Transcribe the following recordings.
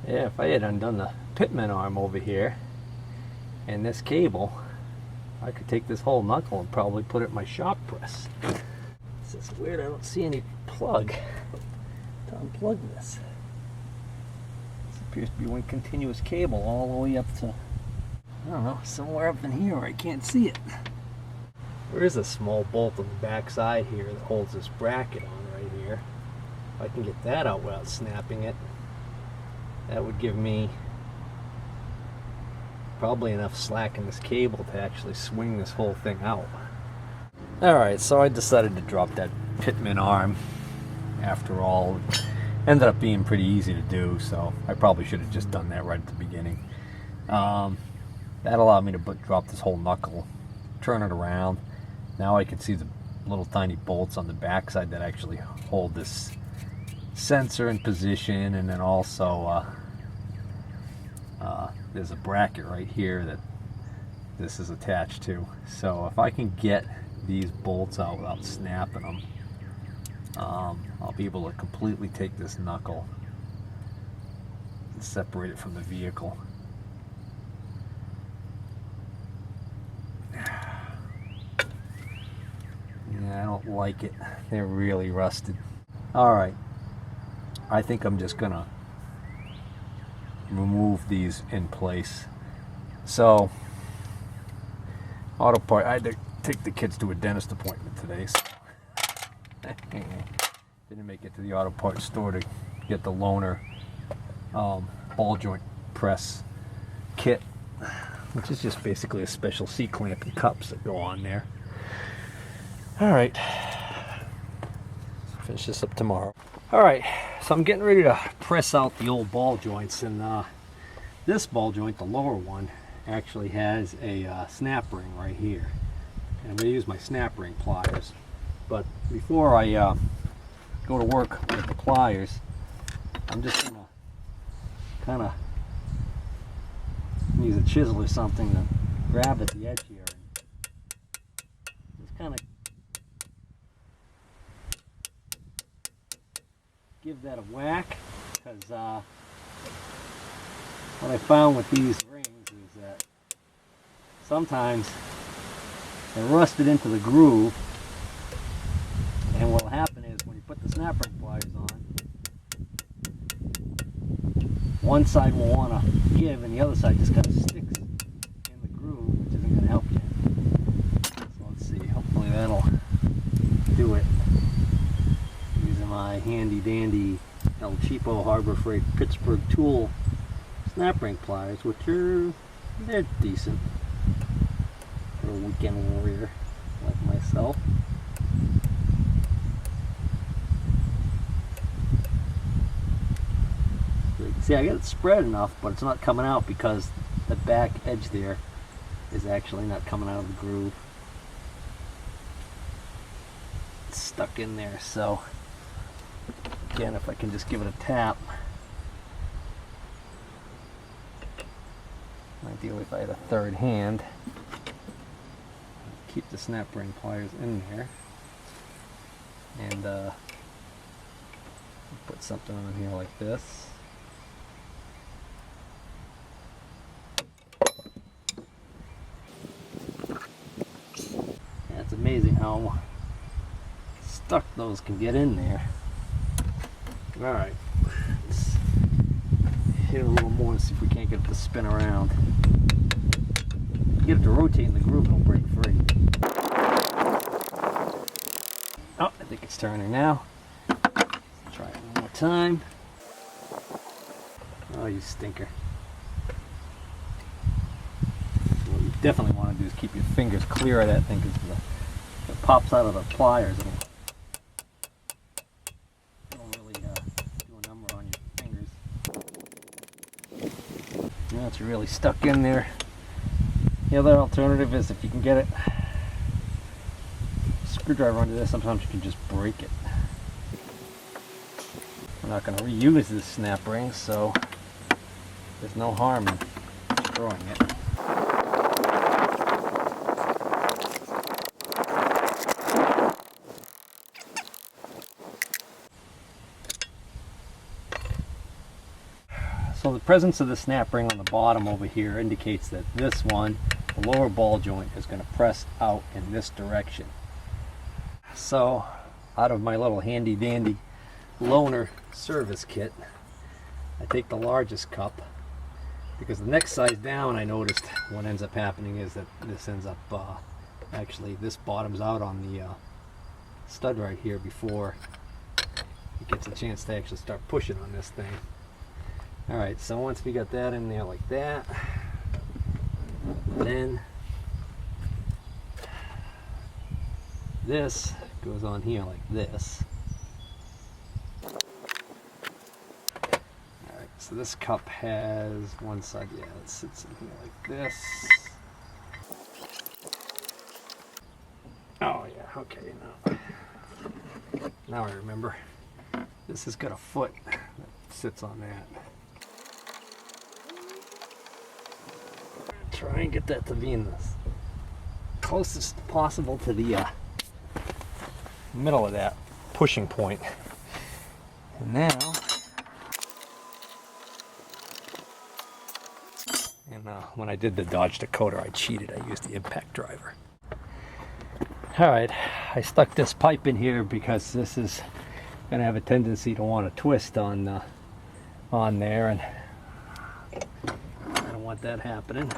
Yeah, if I had undone the pitman arm over here and this cable, I could take this whole knuckle and probably put it in my shop press. It's just weird, I don't see any plug to unplug this. This appears to be one continuous cable all the way up to, I don't know, somewhere up in here where I can't see it. There is a small bolt on the back side here that holds this bracket on right here. If I can get that out without snapping it, that would give me probably enough slack in this cable to actually swing this whole thing out. Alright, so I decided to drop that pitman arm. After all, it ended up being pretty easy to do, so I probably should have just done that right at the beginning. That allowed me to drop this whole knuckle, turn it around. Now I can see the little tiny bolts on the backside that actually hold this sensor in position, and then also there's a bracket right here that this is attached to. So if I can get these bolts out without snapping them, I'll be able to completely take this knuckle and separate it from the vehicle. Yeah, I don't like it. They're really rusted. Alright, I think I'm just gonna remove these in place. So, auto part, I had to take the kids to a dentist appointment today, so didn't make it to the auto parts store to get the loaner ball joint press kit, which is just basically a special C-clamp and cups that go on there. Alright, finish this up tomorrow. Alright, so I'm getting ready to press out the old ball joints, and this ball joint, the lower one, actually has a snap ring right here. And I'm going to use my snap ring pliers. But before I go to work with the pliers, I'm just going to kind of use a chisel or something to grab at the edge here and just kind of give that a whack, because what I found with these rings is that sometimes they're rusted into the groove, and what will happen is when you put the snap ring pliers on, one side will want to give and the other side just kind of sticks in the groove, which isn't going to help you. So let's see, hopefully that'll do it. Using my handy dandy El Cheapo Harbor Freight Pittsburgh tool snap ring pliers, which they're decent for a weekend warrior like myself. So you can see I got it spread enough, but it's not coming out because the back edge there is actually not coming out of the groove. It's stuck in there, so again, if I can just give it a tap. Ideally, if I had a third hand, keep the snap ring pliers in there, and put something on here like this. Yeah, it's amazing how stuck those can get in there. Alright, let's hit it a little more and see if we can't get it to spin around. Get it to rotate in the groove, it'll break free. Oh, I think it's turning now. Let's try it one more time. Oh, you stinker. What you definitely want to do is keep your fingers clear of that thing, because if it pops out of the pliers, it'll really do a number on your fingers. Now it's really stuck in there. The other alternative is if you can get it screwdriver under this, sometimes you can just break it. We're not going to reuse this snap ring, so there's no harm in destroying it. So the presence of the snap ring on the bottom over here indicates that this one, the lower ball joint, is going to press out in this direction. So out of my little handy dandy loaner service kit, I take the largest cup, because the next size down, I noticed what ends up happening is that this ends up actually this bottoms out on the stud right here before it gets a chance to actually start pushing on this thing. Alright, so once we got that in there like that, then this goes on here like this. Alright, so this cup has one side, yeah, it sits in here like this. Oh yeah, okay, now I remember. This has got a foot that sits on that. Try and get that to be in the closest possible to the middle of that pushing point. And now, when I did the Dodge Dakota, I cheated. I used the impact driver. Alright, I stuck this pipe in here because this is going to have a tendency to want to twist on there, and I don't want that happening.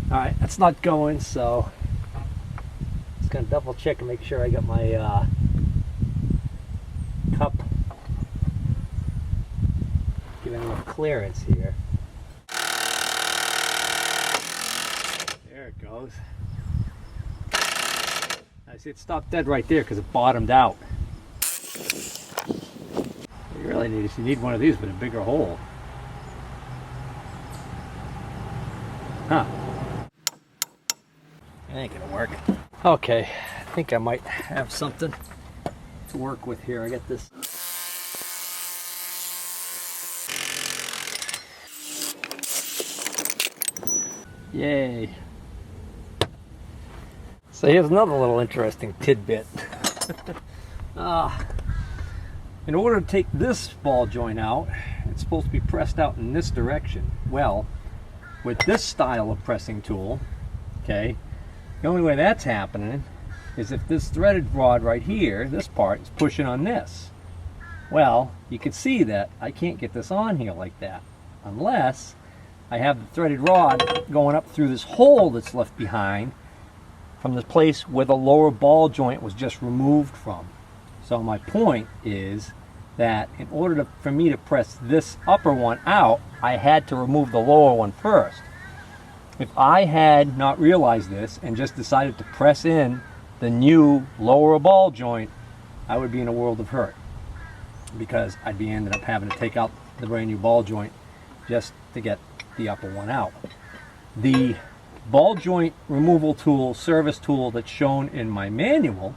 Alright, that's not going, so just going to double check and make sure I got my cup giving enough clearance here. There it goes. I see it stopped dead right there because it bottomed out. You really need one of these with a bigger hole. Huh. It ain't gonna work. Okay, I think I might have something to work with here. I got this. Yay. So here's another little interesting tidbit. In order to take this ball joint out, it's supposed to be pressed out in this direction. Well, with this style of pressing tool, okay, the only way that's happening is if this threaded rod right here, this part, is pushing on this. Well, you can see that I can't get this on here like that unless I have the threaded rod going up through this hole that's left behind from the place where the lower ball joint was just removed from. So my point is that in order for me to press this upper one out, I had to remove the lower one first. If I had not realized this and just decided to press in the new lower ball joint, I would be in a world of hurt, because I'd be ended up having to take out the brand new ball joint just to get the upper one out. The ball joint removal tool, service tool, that's shown in my manual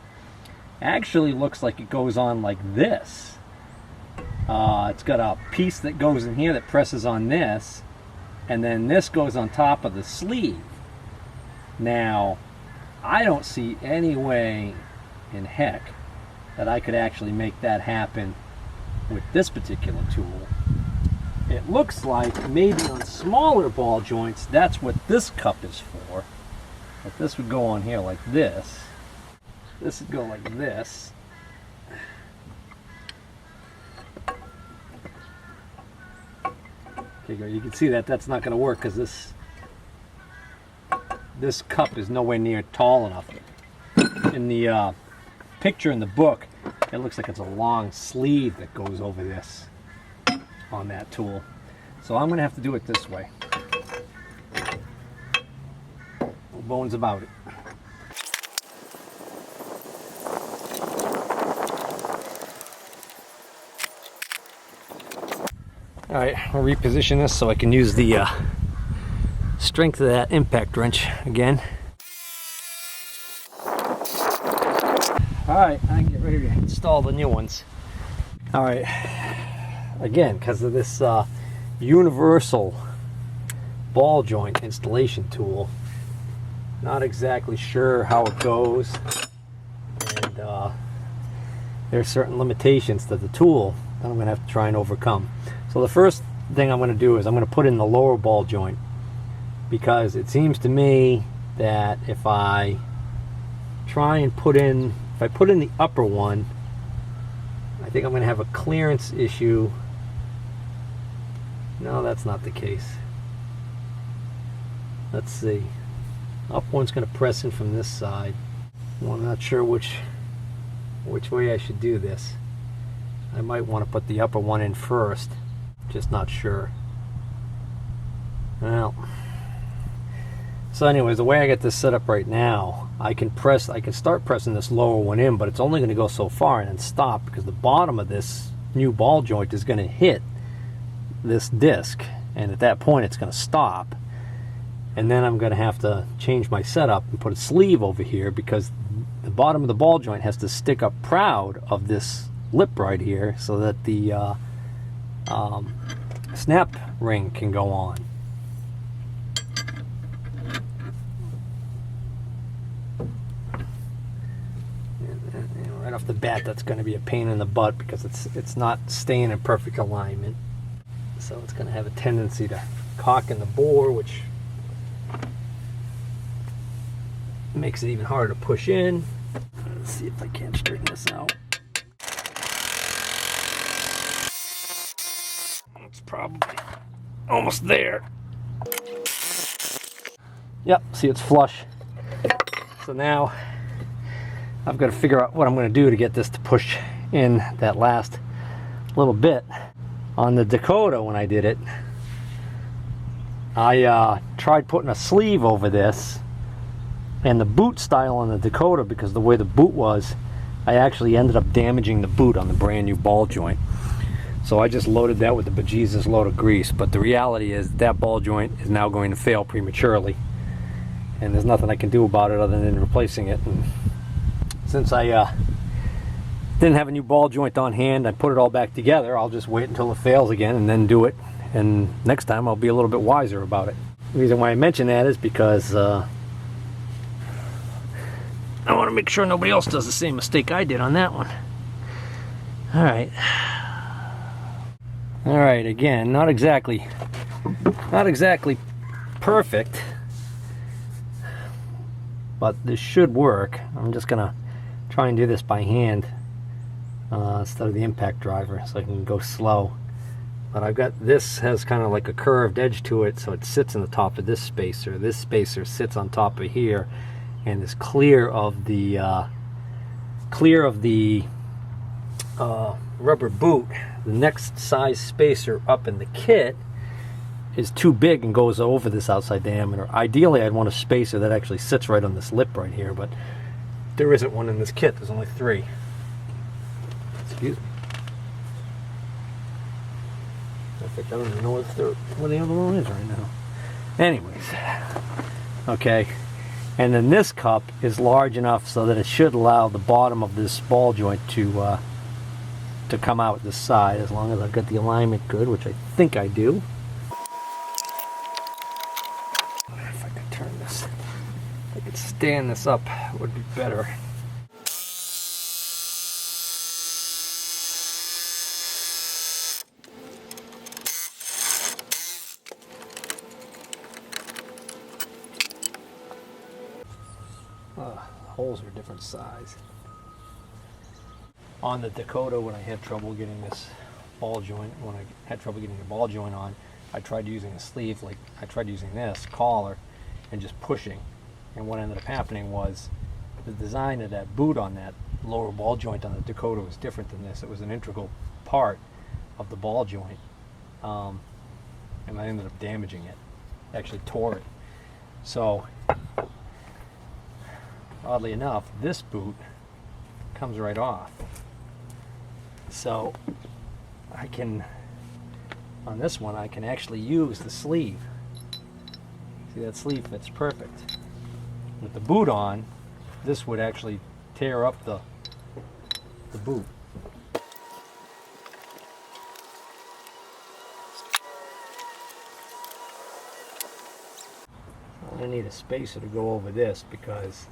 actually looks like it goes on like this. It's got a piece that goes in here that presses on this, and then this goes on top of the sleeve. Now, I don't see any way in heck that I could actually make that happen with this particular tool. It looks like maybe on smaller ball joints, that's what this cup is for. But this would go on here like this. This would go like this. Okay, good. You can see that that's not going to work because this cup is nowhere near tall enough. In the picture in the book, it looks like it's a long sleeve that goes over this on that tool. So I'm going to have to do it this way. No bones about it. Alright, I'll reposition this so I can use the strength of that impact wrench again. Alright, I can get ready to install the new ones. Alright, again, because of this universal ball joint installation tool, not exactly sure how it goes, and there's certain limitations to the tool that I'm going to have to try and overcome. So the first thing I'm going to do is I'm going to put in the lower ball joint, because it seems to me that if I try and put in the upper one, I think I'm going to have a clearance issue. No, that's not the case. Let's see. Up one's going to press in from this side. Well, I'm not sure which way I should do this. I might want to put the upper one in first. Just not sure. Well, so anyways, the way I get this set up right now, I can start pressing this lower one in, but it's only going to go so far and then stop, because the bottom of this new ball joint is going to hit this disc, and at that point it's going to stop. And then I'm going to have to change my setup and put a sleeve over here, because the bottom of the ball joint has to stick up proud of this lip right here so that the snap ring can go on. And right off the bat, that's going to be a pain in the butt, because it's not staying in perfect alignment. So it's going to have a tendency to cock in the bore, which makes it even harder to push in. Let's see if I can't straighten this out. It's probably almost there. Yep, see, it's flush. So now I've got to figure out what I'm going to do to get this to push in that last little bit. On the Dakota, when I did it, I tried putting a sleeve over this, and the boot style on the Dakota, because the way the boot was, I actually ended up damaging the boot on the brand new ball joint. So I just loaded that with the bejesus load of grease. But the reality is that ball joint is now going to fail prematurely, and there's nothing I can do about it other than replacing it. And since I didn't have a new ball joint on hand, I put it all back together. I'll just wait until it fails again and then do it. And next time I'll be a little bit wiser about it. The reason why I mention that is because I want to make sure nobody else does the same mistake I did on that one. All right, again, not exactly perfect, but this should work. I'm just gonna try and do this by hand instead of the impact driver, so I can go slow. But I've got, this has kind of like a curved edge to it, so it sits in the top of this spacer. This spacer sits on top of here, and is clear of the rubber boot. The next size spacer up in the kit is too big and goes over this outside diameter. Ideally, I'd want a spacer that actually sits right on this lip right here, but there isn't one in this kit. There's only 3. Excuse me. I think I don't even know where the other one is right now. Anyways, okay. And then this cup is large enough so that it should allow the bottom of this ball joint to come out this side, as long as I've got the alignment good, which I think I do. If I could turn this, if I could stand this up, it would be better. Holes are a different size. On the Dakota, when I had trouble getting this ball joint, when I had trouble getting the ball joint on, I tried using a sleeve, like I tried using this collar and just pushing. And what ended up happening was the design of that boot on that lower ball joint on the Dakota was different than this. It was an integral part of the ball joint. And I ended up damaging it. Actually tore it. So, oddly enough, this boot comes right off. So I can, on this one, I can actually use the sleeve. See, that sleeve fits perfect. With the boot on, this would actually tear up the boot. I'm going to need a spacer to go over this, because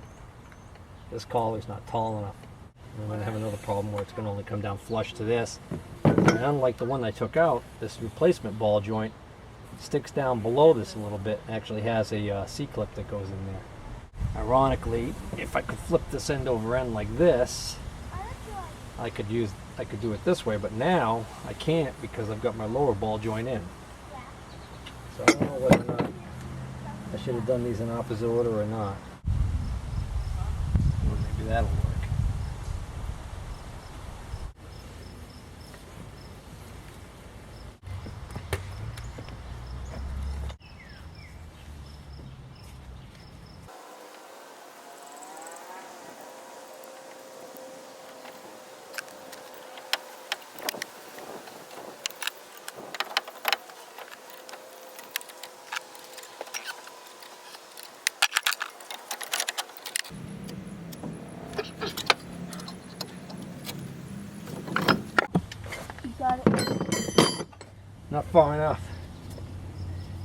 this collar's not tall enough. I'm going to have another problem where it's going to only come down flush to this. And And unlike the one I took out, this replacement ball joint sticks down below this a little bit. It actually has a C-clip that goes in there. Ironically, if I could flip this end over end like this, I could do it this way, but now I can't because I've got my lower ball joint in. So I don't know whether or not I should have done these in opposite order or not. Well, maybe that'll work. Got it. Not far enough.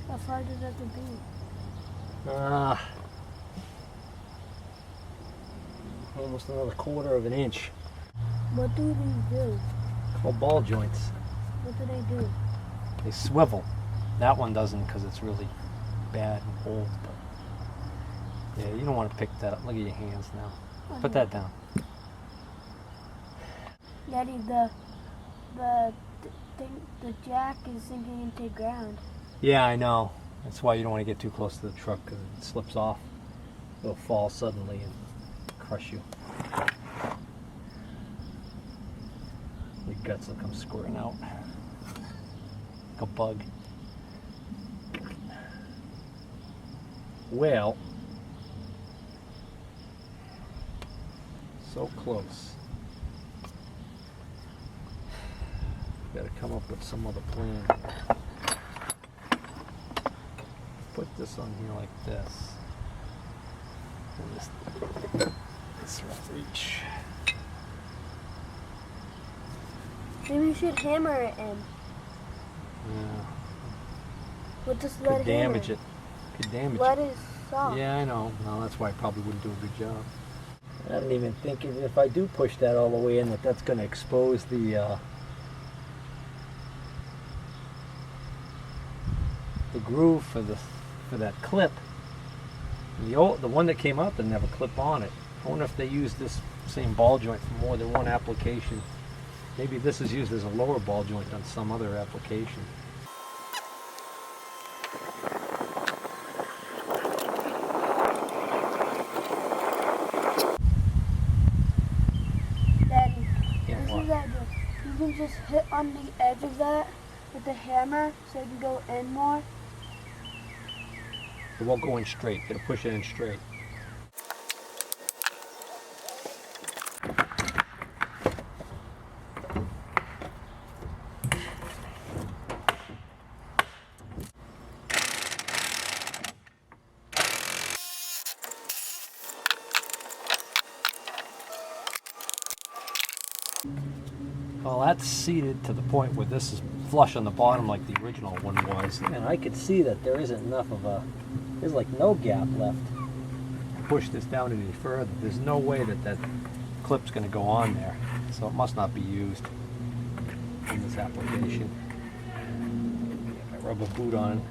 How far does it have to be? Almost another quarter of an inch. What do these do? Called ball joints. What do they do? They swivel. That one doesn't because it's really bad and old. But yeah, you don't want to pick that up. Look at your hands now. Put that down. Daddy, the jack is sinking into the ground. Yeah, I know. That's why you don't want to get too close to the truck because it slips off. It'll fall suddenly and crush you. Your guts will come squirting out like a bug. Well, so close. Got to come up with some other plan. Put this on here like this. And this will reach. Maybe you should hammer it in. Yeah. We'll just let Could it damage hammer. it. Could damage Let it. it soft. Yeah, I know. No, that's why I probably wouldn't do a good job. I didn't even think if I do push that all the way in that's going to expose the groove for that clip. The one that came out didn't have a clip on it. I wonder if they use this same ball joint for more than one application. Maybe this is used as a lower ball joint on some other application. Daddy, Yeah, this what? is that. You can just hit on the edge of that with the hammer so it can go in more. It won't go in straight. It'll push it in straight. Well, that's seated to the point where this is flush on the bottom like the original one was. And I could see that there isn't enough of there's like no gap left to push this down any further. There's no way that clip's going to go on there. So it must not be used in this application. Get my rubber boot on,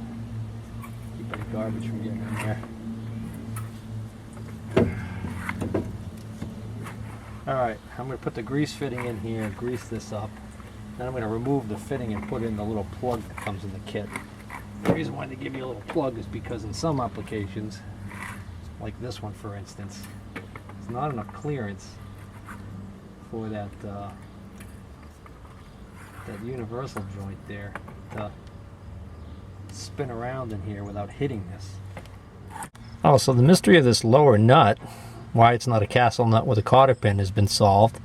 keep any garbage from getting in there. Alright, I'm going to put the grease fitting in here, grease this up. Then I'm going to remove the fitting and put in the little plug that comes in the kit. The reason why they give you a little plug is because in some applications, like this one for instance, there's not enough clearance for that universal joint there to spin around in here without hitting this. Oh, so the mystery of this lower nut, why it's not a castle nut with a cotter pin, has been solved.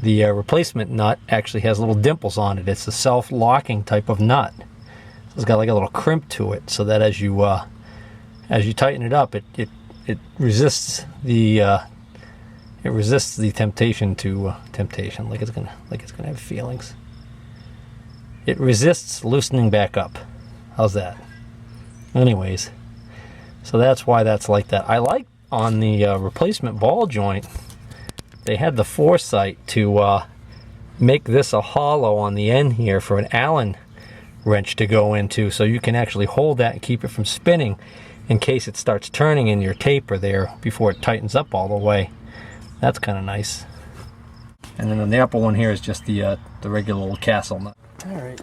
The replacement nut actually has little dimples on it. It's a self-locking type of nut. So it's got like a little crimp to it, so that as you tighten it up, it resists the temptation to temptation, like it's gonna have feelings. It resists loosening back up. How's that? Anyways, so that's why that's like that. I like on the replacement ball joint, they had the foresight to make this a hollow on the end here for an Allen wrench to go into, so you can actually hold that and keep it from spinning in case it starts turning in your taper there before it tightens up all the way. That's kind of nice. And then on the upper one here is just the regular old castle nut. All right.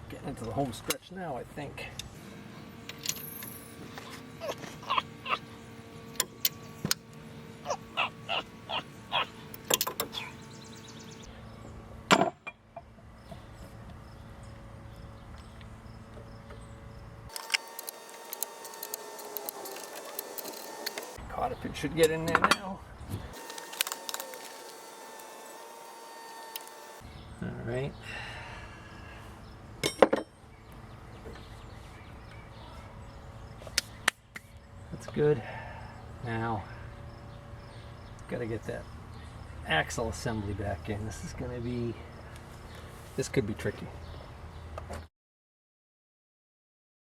Getting into the home stretch now, I think. Caught it should get in there now. All right. That's good. Now, got to get that axle assembly back in. This could be tricky.